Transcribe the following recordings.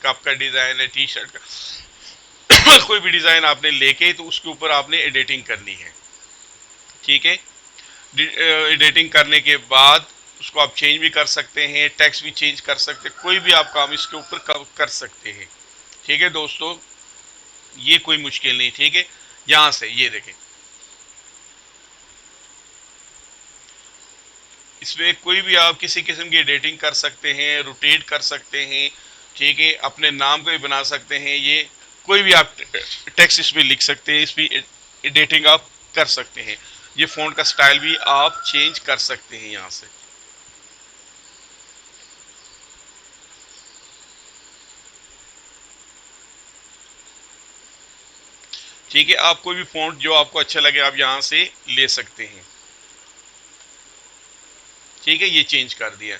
Cup का design है, T shirt का कोई भी डिज़ाइन आपने लेके तो उसके ऊपर आपने एडिटिंग करनी है। ठीक है, एडिटिंग करने के बाद उसको आप चेंज भी कर सकते हैं, टेक्स्ट भी चेंज कर सकते हैं, कोई भी आप काम इसके ऊपर कर सकते हैं। ठीक है दोस्तों, ये कोई मुश्किल नहीं। ठीक है, यहाँ से ये देखें, इसमें कोई भी आप किसी किस्म की एडिटिंग कर सकते हैं, रोटेट कर सकते हैं। ठीक है, अपने नाम को भी बना सकते हैं, ये कोई भी आप टेक्स्ट इसमें लिख सकते हैं, इसमें एडिटिंग आप कर सकते हैं। ये फ़ॉन्ट का स्टाइल भी आप चेंज कर सकते हैं यहाँ से। ठीक है, आप कोई भी फ़ॉन्ट जो आपको अच्छा लगे आप यहाँ से ले सकते हैं। ठीक है, ये चेंज कर दिया।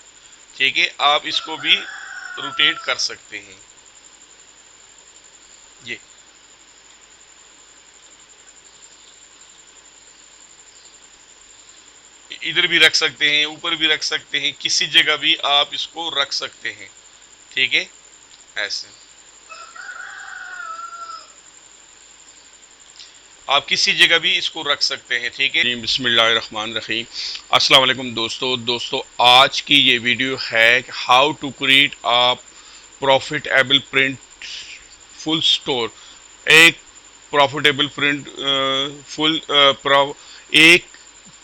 ठीक है, आप इसको भी रोटेट कर सकते हैं। ये इधर भी रख सकते हैं, ऊपर भी रख सकते हैं, किसी जगह भी आप इसको रख सकते हैं। ठीक है, ऐसे आप किसी जगह भी इसको रख सकते हैं। ठीक है जी, बिस्मिल्लाहिर्रहमानिर्रहीम। अस्सलाम वालेकुम दोस्तों, आज की ये वीडियो है how to create a profitable Printful store. एक प्रॉफिटेबल प्रिंट फुल एक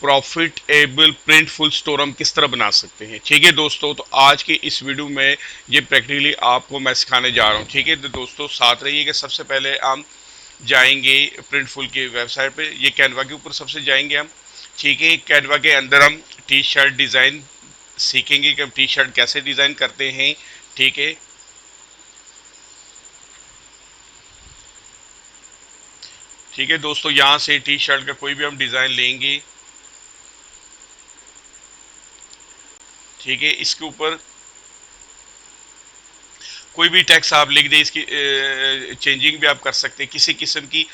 प्रॉफिटेबल प्रिंट फुल स्टोर हम किस तरह बना सकते हैं। ठीक है दोस्तों, तो आज की इस वीडियो में ये प्रैक्टिकली आपको मैं सिखाने जा रहा हूँ। ठीक है, तो दोस्तों साथ रहिए कि सबसे पहले हम जाएंगे प्रिंटफुल की वेबसाइट पे, ये कैनवा के ऊपर सबसे जाएंगे हम। ठीक है, कैनवा के अंदर हम टी शर्ट डिज़ाइन सीखेंगे कि हम टी शर्ट कैसे डिज़ाइन करते हैं। ठीक है, ठीक है दोस्तों, यहाँ से टी शर्ट का कोई भी हम डिज़ाइन लेंगे। ठीक है, इसके ऊपर कोई भी टेक्स्ट आप लिख दें, इसकी चेंजिंग भी आप कर सकते हैं किसी किस्म की,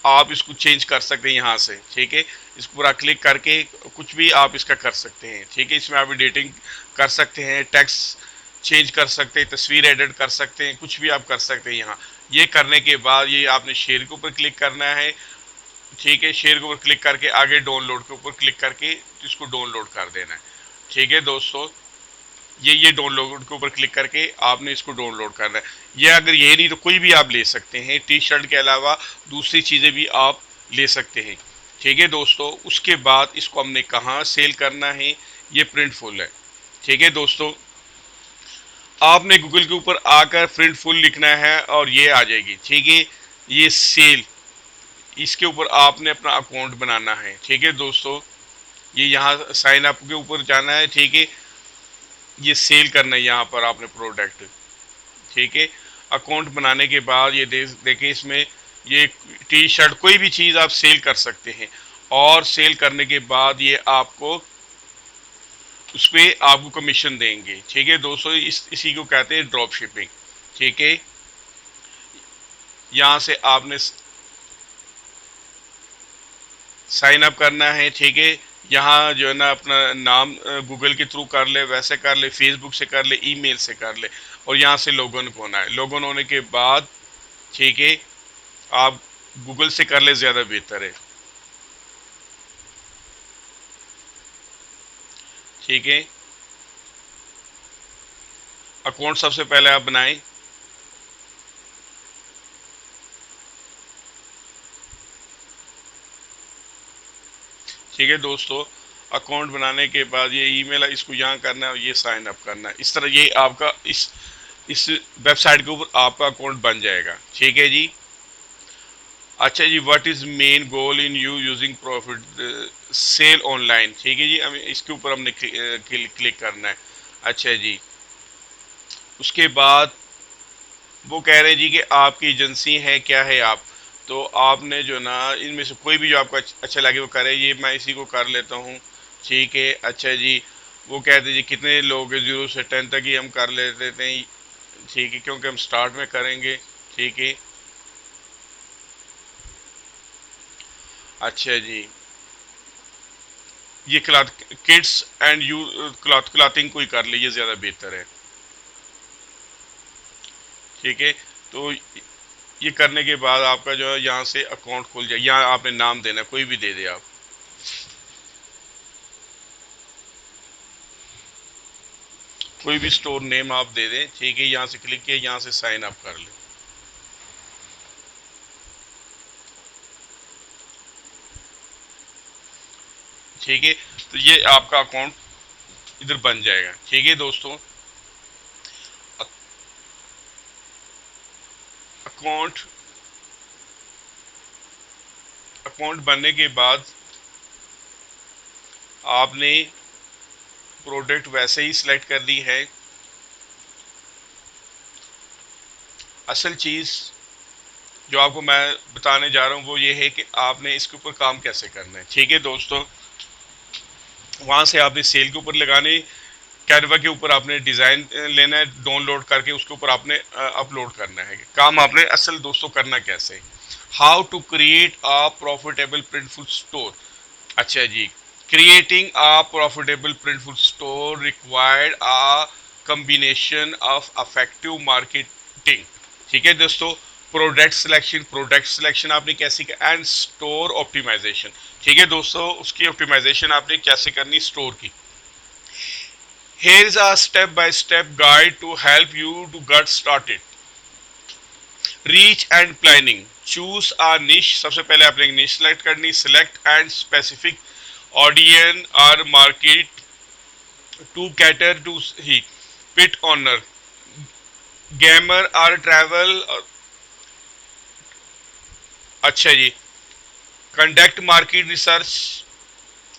आप इसको चेंज कर सकते हैं यहाँ से। ठीक है, इस पूरा क्लिक करके कुछ भी आप इसका कर सकते हैं। ठीक है, इसमें आप एडिटिंग कर सकते हैं, टेक्स्ट चेंज कर सकते हैं, तस्वीर एडिट कर सकते हैं, कुछ भी आप कर सकते हैं यहाँ। ये करने के बाद ये आपने शेयर के ऊपर क्लिक करना है। ठीक है, शेयर के ऊपर क्लिक करके आगे डाउनलोड के ऊपर क्लिक करके इसको डाउनलोड कर देना है। ठीक है दोस्तों, ये डाउनलोड के ऊपर क्लिक करके आपने इसको डाउनलोड करना है। ये अगर ये नहीं तो कोई भी आप ले सकते हैं, टी शर्ट के अलावा दूसरी चीज़ें भी आप ले सकते हैं। ठीक है दोस्तों, उसके बाद इसको हमने कहाँ सेल करना है, ये प्रिंटफुल है। ठीक है दोस्तों, आपने गूगल के ऊपर आकर प्रिंटफुल लिखना है और ये आ जाएगी। ठीक है, ये सेल, इसके ऊपर आपने अपना अकाउंट बनाना है। ठीक है दोस्तों, ये यहाँ साइन अप के ऊपर जाना है। ठीक है, ये सेल करना है यहाँ पर आपने प्रोडक्ट। ठीक है, अकाउंट बनाने के बाद ये देखें इसमें ये टी शर्ट कोई भी चीज़ आप सेल कर सकते हैं, और सेल करने के बाद ये आपको उस पर आपको कमीशन देंगे। ठीक है दोस्तों, इसी को कहते हैं ड्रॉप शिपिंग। ठीक है, यहाँ से आपने साइन अप करना है। ठीक है, यहाँ जो है ना अपना नाम गूगल के थ्रू कर ले, वैसे कर ले, फेसबुक से कर ले, ईमेल से कर ले, और यहाँ से लॉगिन होना है। लॉगिन होने के बाद ठीक है, आप गूगल से कर ले, ज़्यादा बेहतर है। ठीक है, अकाउंट सबसे पहले आप बनाएं। ठीक है दोस्तों, अकाउंट बनाने के बाद ये ईमेल है, इसको यहाँ करना है और ये साइन अप करना है। इस तरह ये आपका इस वेबसाइट के ऊपर आपका अकाउंट बन जाएगा। ठीक है जी। अच्छा जी, what is main goal in you using profit sale online. ठीक है जी, हमें इसके ऊपर हमने क्लिक करना है। अच्छा जी, उसके बाद वो कह रहे हैं जी कि आपकी एजेंसी है, क्या है आप, तो आपने जो ना इनमें से कोई भी जो आपको अच्छा लगे वो करे। ये मैं इसी को कर लेता हूँ। ठीक है, अच्छा जी, वो कहते जी कितने लोग हैं, 0 से 10 तक ही हम कर लेते थे। ठीक है, क्योंकि हम स्टार्ट में करेंगे। ठीक है, अच्छा जी, ये cloth kids and you clothing कोई कर लीजिए, ज़्यादा बेहतर है। ठीक है। तो ये करने के बाद आपका जो है यहाँ से अकाउंट खुल जाए। यहाँ आपने नाम देना, कोई भी दे दे आप, कोई भी स्टोर नेम आप दे दें, ठीक है। यहाँ से क्लिक किया, यहाँ से साइन अप कर लें, ठीक है। तो ये आपका अकाउंट इधर बन जाएगा, ठीक है दोस्तों। अकाउंट अकाउंट बनने के बाद आपने प्रोडक्ट वैसे ही सिलेक्ट कर दी है। असल चीज़ जो आपको मैं बताने जा रहा हूँ वो ये है कि आपने इसके ऊपर काम कैसे करना है, ठीक है दोस्तों। वहाँ से आपने सेल के ऊपर लगाने, कैनवा के ऊपर आपने डिज़ाइन लेना है, डाउनलोड करके उसके ऊपर आपने अपलोड करना है। काम आपने असल दोस्तों करना कैसे, how to create a profitable Printful store. अच्छा जी, creating a profitable Printful store required a combination of affective marketing, ठीक है दोस्तों। प्रोडक्ट सिलेक्शन आपने कैसे किया, एंड स्टोर ऑप्टिमाइजेशन, ठीक है दोस्तों। उसकी ऑप्टिमाइजेशन आपने कैसे करनी स्टोर की। Here is a step-by-step guide to help you to get started. Reach and planning. Choose a niche. सबसे पहले आपने एक niche select करनी. Select and specific audience or market to cater to he. Pit owner, gamer or travel. अच्छा जी. Conduct market research.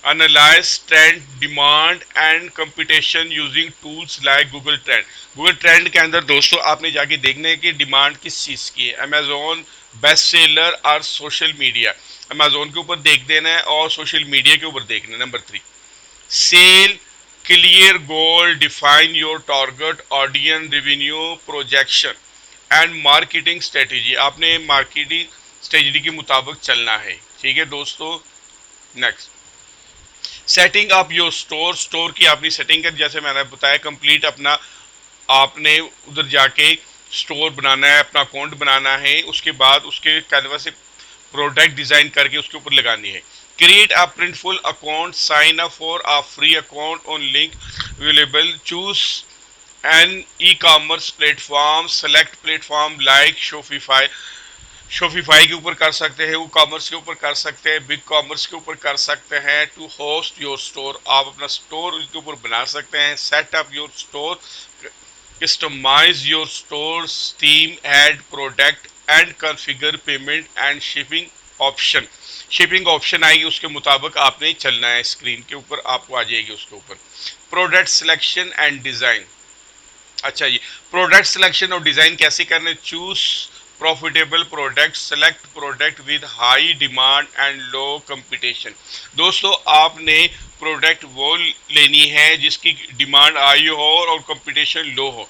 Analyze trend, demand and competition using tools like Google trend. Google trend के अंदर दोस्तों आपने जाके देखना है कि डिमांड किस चीज़ की है। अमेजोन बेस्ट सेलर और सोशल मीडिया, अमेजोन के ऊपर देख देना है और सोशल मीडिया के ऊपर देखना है। Number 3, set clear goal, define your target audience, revenue projection and marketing strategy. आपने मार्केटिंग स्ट्रेटेजी के मुताबिक चलना है, ठीक है दोस्तों। Next, setting up your store की आपने सेटिंग कर, जैसे मैंने बताया कंप्लीट अपना आपने उधर जाके स्टोर बनाना है, अपना अकाउंट बनाना है। उसके बाद उसके कैनवा से प्रोडक्ट डिजाइन करके उसके ऊपर लगानी है। Create a Printful account, sign up for a free account on link available, choose an e commerce platform, select platform like Shopify. Shopify के ऊपर कर सकते हैं, वो कॉमर्स के ऊपर कर सकते हैं, बिग कॉमर्स के ऊपर कर सकते हैं। टू होस्ट योर स्टोर, आप अपना स्टोर उसके ऊपर बना सकते हैं। Set up your store, customise your store theme, add product and configure payment and shipping option. Shipping option आएगी, उसके मुताबिक आपने चलना है। स्क्रीन के ऊपर आपको आ जाएगी उसके ऊपर। Product selection and design. अच्छा जी, प्रोडक्ट सिलेक्शन और डिजाइन कैसे करने, choose profitable product, select product with high demand and low competition. दोस्तों आपने प्रोडक्ट वो लेनी है जिसकी डिमांड हाई हो और कंपटीशन लो हो।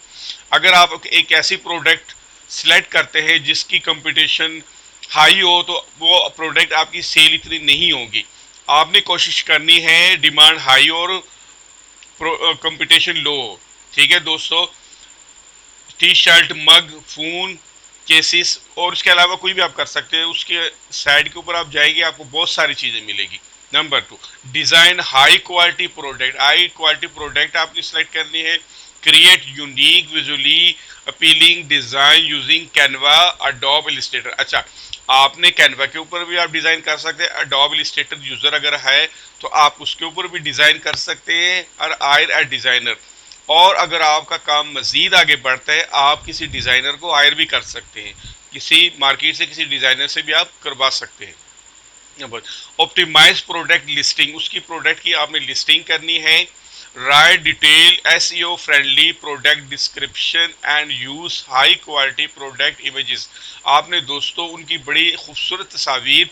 अगर आप एक ऐसी प्रोडक्ट सिलेक्ट करते हैं जिसकी कंपटीशन हाई हो तो वो प्रोडक्ट आपकी सेल इतनी नहीं होगी। आपने कोशिश करनी है डिमांड हाई और कंपटीशन लो हो, ठीक है दोस्तों। टी शर्ट, मग, फोन, केसेस और उसके अलावा कोई भी आप कर सकते हैं। उसके साइड के ऊपर आप जाएंगे आपको बहुत सारी चीज़ें मिलेगी। Number 2, design high quality product. High quality product आपने सेलेक्ट करनी है। Create unique visually appealing design using Canva, Adobe Illustrator. अच्छा, आपने कैनवा के ऊपर भी आप डिज़ाइन कर सकते हैं। अडोब इलस्ट्रेटर यूज़र अगर है तो आप उसके ऊपर भी डिज़ाइन कर सकते हैं और हायर ए डिज़ाइनर। और अगर आपका काम मजीद आगे बढ़ता है आप किसी डिज़ाइनर को हायर भी कर सकते हैं, किसी मार्केट से किसी डिज़ाइनर से भी आप करवा सकते हैं। नंबर, ऑप्टिमाइज प्रोडक्ट लिस्टिंग, उसकी प्रोडक्ट की आपने लिस्टिंग करनी है। Right detail SEO friendly product description and use high quality product images. आपने दोस्तों उनकी बड़ी खूबसूरत तस्वीर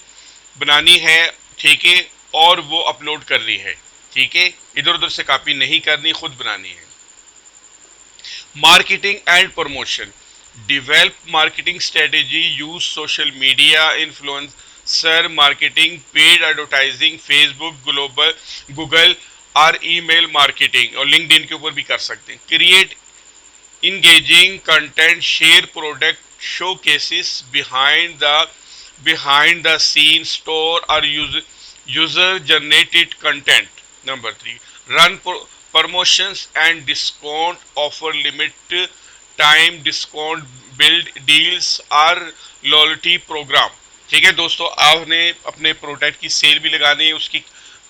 बनानी है, ठीक है, और वो अपलोड करनी है, ठीक है। इधर उधर से कॉपी नहीं करनी, खुद बनानी है। Marketing and promotion. Develop marketing strategy. Use social media, influencer marketing, paid advertising, Facebook, global, Google और ईमेल मार्केटिंग और लिंक्डइन के ऊपर भी कर सकते हैं। Create engaging content, share product showcases behind the scenes store or user generated content. Number 3, run promotions and discount offer, limit time discount, build deals और loyalty programme. ठीक है दोस्तों, आपने अपने प्रोडक्ट की सेल भी लगानी है, उसकी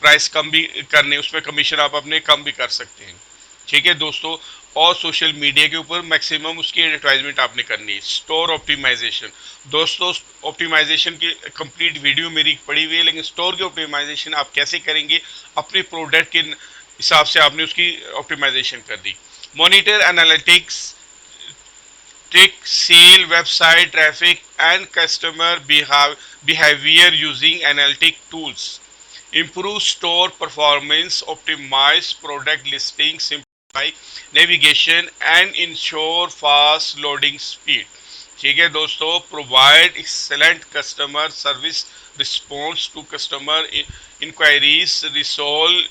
प्राइस कम भी करनी है, उसमें कमीशन आप अपने कम भी कर सकते हैं। ठीक है दोस्तों, और सोशल मीडिया के ऊपर मैक्सिमम उसकी एडवर्टाइजमेंट आपने करनी है। स्टोर ऑप्टिमाइजेशन, दोस्तों ऑप्टिमाइजेशन की कंप्लीट वीडियो मेरी पड़ी हुई है, लेकिन स्टोर की ऑप्टिमाइजेशन आप कैसे करेंगे, अपने प्रोडक्ट के हिसाब से आपने उसकी ऑप्टिमाइजेशन कर दी। Monitor analytics, track sale, website traffic, and customer behavior using analytic tools. Improve store performance, optimize product listing, simplify navigation, and ensure fast loading speed. ठीक है दोस्तों, provide excellent customer service, response to customer inquiries, resolve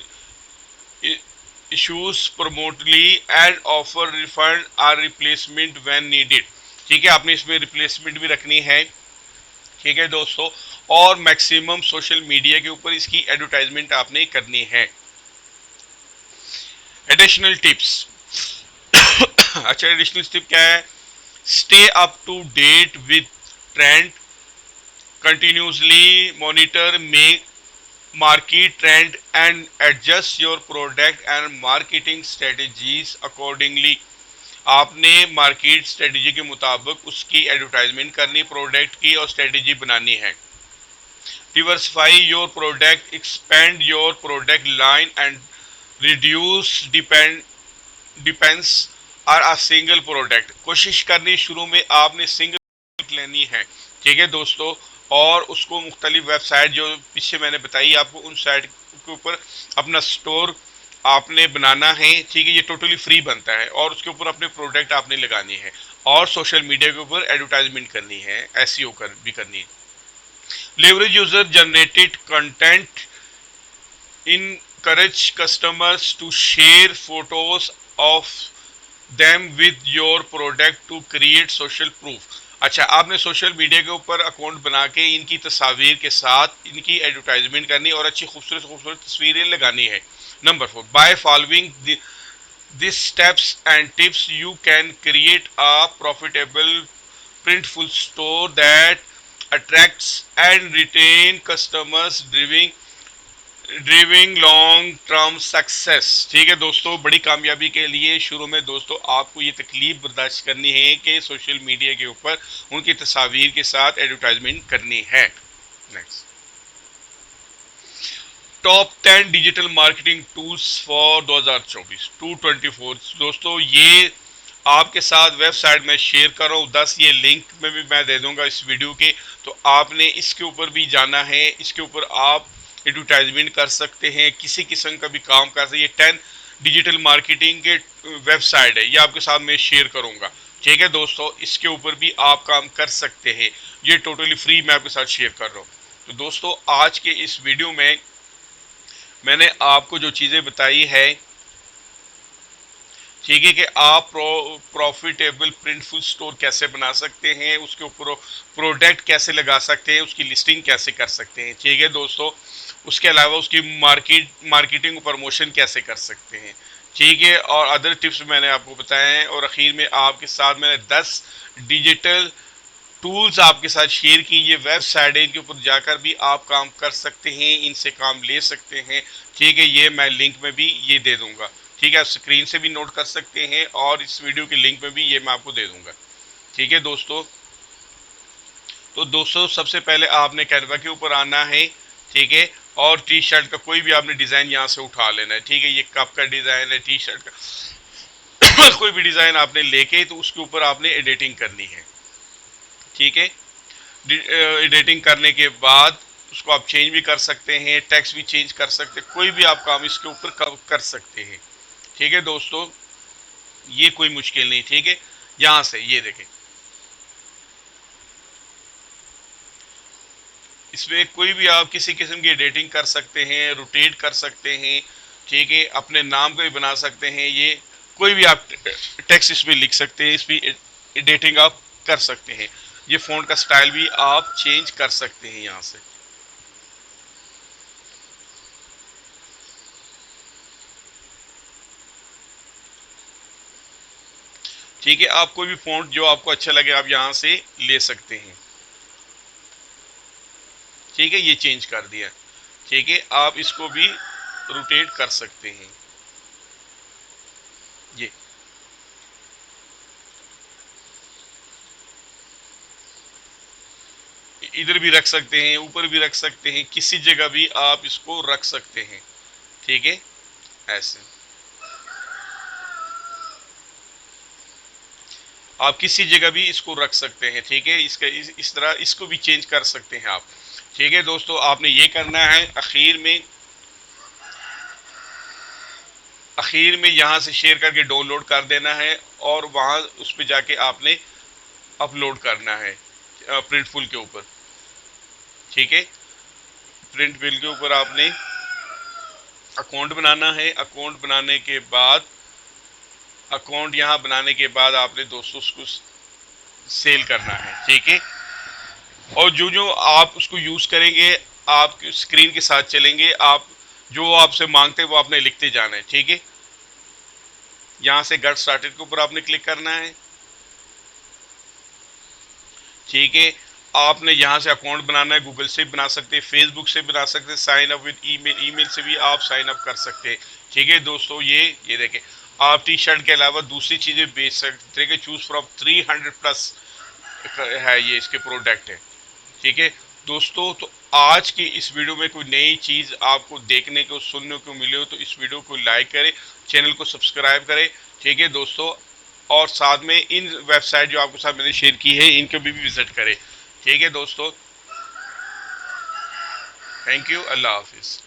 issues promptly, and offer refund or replacement when needed। ठीक है, आपने इसमें replacement भी रखनी है। ठीक है दोस्तों, और मैक्सिमम सोशल मीडिया के ऊपर इसकी एडवर्टाइजमेंट आपने करनी है। Additional tips. अच्छा, एडिशनल टिप क्या है? Stay up to date with trend, continuously monitor make market trend and adjust your product and marketing strategies accordingly। आपने मार्केट स्ट्रेटजी के मुताबिक उसकी एडवर्टाइजमेंट करनी, प्रोडक्ट की, और स्ट्रेटजी बनानी है। Diversify your product, expand your product line and reduce depends और अ सिंगल प्रोडक्ट। कोशिश करनी शुरू में आपने सिंगल लेनी है। ठीक है दोस्तों, और उसको मुख्तलिफ वेबसाइट जो पीछे मैंने बताई आपको, उन साइट के ऊपर अपना स्टोर आपने बनाना है। ठीक है, ये टोटली फ्री बनता है, और उसके ऊपर अपने प्रोडक्ट आपने लगानी है, और सोशल मीडिया के ऊपर एडवर्टाइजमेंट करनी है, एसईओ भी करनी है। Leverage user generated content, encourage customers to share photos of them with your product to create social proof। अच्छा, आपने सोशल मीडिया के ऊपर अकाउंट बना के इनकी तस्वीर के साथ इनकी एडवर्टाइजमेंट करनी और अच्छी खूबसूरत खूबसूरत तस्वीरें लगानी है। Number 4, by following this steps and tips you can create a profitable printful store that attracts and retain customers, driving long term success. ठीक है दोस्तों, बड़ी कामयाबी के लिए शुरू में दोस्तों आपको ये तकलीफ बर्दाश्त करनी है कि सोशल मीडिया के ऊपर उनकी तस्वीर के साथ एडवर्टाइजमेंट करनी है। Next, top 10 digital marketing tools for 2024 224। दोस्तों, ये आपके साथ वेबसाइट में शेयर कर रहा हूँ 10, ये लिंक में भी मैं दे दूंगा इस वीडियो के, तो आपने इसके ऊपर भी जाना है। इसके ऊपर आप एडवर्टाइजमेंट कर सकते हैं, किसी किस्म का भी काम कर सकते हैं। ये 10 डिजिटल मार्केटिंग के वेबसाइट है, ये आपके साथ मैं शेयर करूंगा। ठीक है दोस्तों, इसके ऊपर भी आप काम कर सकते हैं, ये टोटली फ्री मैं आपके साथ शेयर कर रहा हूँ। तो दोस्तों, आज के इस वीडियो में मैंने आपको जो चीज़ें बताई है, ठीक है, कि आप प्रॉफिटेबल प्रिंटफुल स्टोर कैसे बना सकते हैं, उसके ऊपर प्रोडक्ट कैसे लगा सकते हैं, उसकी लिस्टिंग कैसे कर सकते हैं। ठीक है दोस्तों, उसके अलावा उसकी मार्केटिंग प्रमोशन कैसे कर सकते हैं। ठीक है, और अदर टिप्स मैंने आपको बताए हैं, और आखिर में आपके साथ मैंने 10 डिजिटल टूल्स आपके साथ शेयर की। ये वेबसाइट है, इनके ऊपर जाकर भी आप काम कर सकते हैं, इनसे काम ले सकते हैं। ठीक है, ये मैं लिंक में भी ये दे दूंगा। ठीक है, आप स्क्रीन से भी नोट कर सकते हैं, और इस वीडियो के लिंक में भी ये मैं आपको दे दूंगा। ठीक है दोस्तों, तो दोस्तों सबसे पहले आपने कैनवा के ऊपर आना है। ठीक है, और टी शर्ट का कोई भी आपने डिज़ाइन यहाँ से उठा लेना है। ठीक है, ये कप का डिज़ाइन है, टी शर्ट का कोई भी डिज़ाइन आपने लेके तो उसके ऊपर आपने एडिटिंग करनी है। ठीक है, एडिटिंग करने के बाद उसको आप चेंज भी कर सकते हैं, टेक्स्ट भी चेंज कर सकते हैं, कोई भी आप काम इसके ऊपर कर सकते हैं। ठीक है दोस्तों, ये कोई मुश्किल नहीं। ठीक है, यहाँ से ये देखें, इसमें कोई भी आप किसी किस्म की एडिटिंग कर सकते हैं, रोटेट कर सकते हैं। ठीक है, अपने नाम को भी बना सकते हैं। ये कोई भी आप टेक्स्ट इसमें लिख सकते हैं, इसमें एडिटिंग आप कर सकते हैं। ये फ़ॉन्ट का स्टाइल भी आप चेंज कर सकते हैं यहाँ से। ठीक है, आप कोई भी फ़ॉन्ट जो आपको अच्छा लगे आप यहाँ से ले सकते हैं। ठीक है, ये चेंज कर दिया। ठीक है, आप इसको भी रोटेट कर सकते हैं। ये इधर भी रख सकते हैं, ऊपर भी रख सकते हैं, किसी जगह भी आप इसको रख सकते हैं। ठीक है, ऐसे आप किसी जगह भी इसको रख सकते हैं। ठीक है, इसका इस तरह इसको भी चेंज कर सकते हैं आप। ठीक है दोस्तों, आपने ये करना है। आखिर में यहाँ से शेयर करके डाउनलोड कर देना है, और वहाँ उस पर जाके आपने अपलोड करना है प्रिंटफुल के ऊपर। ठीक है, प्रिंट बिल के ऊपर आपने अकाउंट बनाना है। अकाउंट यहाँ बनाने के बाद आपने दोस्तों उसको सेल करना है। ठीक है, और जो जो आप उसको यूज करेंगे, आप स्क्रीन के साथ चलेंगे, आप जो आपसे मांगते हैं वो आपने लिखते जाना है। ठीक है, यहाँ से गेट स्टार्टेड के ऊपर आपने क्लिक करना है। ठीक है, आपने यहाँ से अकाउंट बनाना है। गूगल से भी बना सकते हैं, फेसबुक से बना सकते हैं, sign up with email, email से भी आप साइन अप कर सकते हैं। ठीक है दोस्तों, ये देखें, आप टी शर्ट के अलावा दूसरी चीज़ें बेच सकते हैं। चूज फ्रॉम 300 प्लस है, ये इसके प्रोडक्ट है। ठीक है दोस्तों, तो आज की इस वीडियो में कोई नई चीज़ आपको देखने को सुनने को मिले हो तो इस वीडियो को लाइक करें, चैनल को सब्सक्राइब करें। ठीक है दोस्तों, और साथ में इन वेबसाइट जो आपके साथ मैंने शेयर की है इनको भी विजिट करें। ठीक है दोस्तों, थैंक यू, अल्लाह हाफिज़।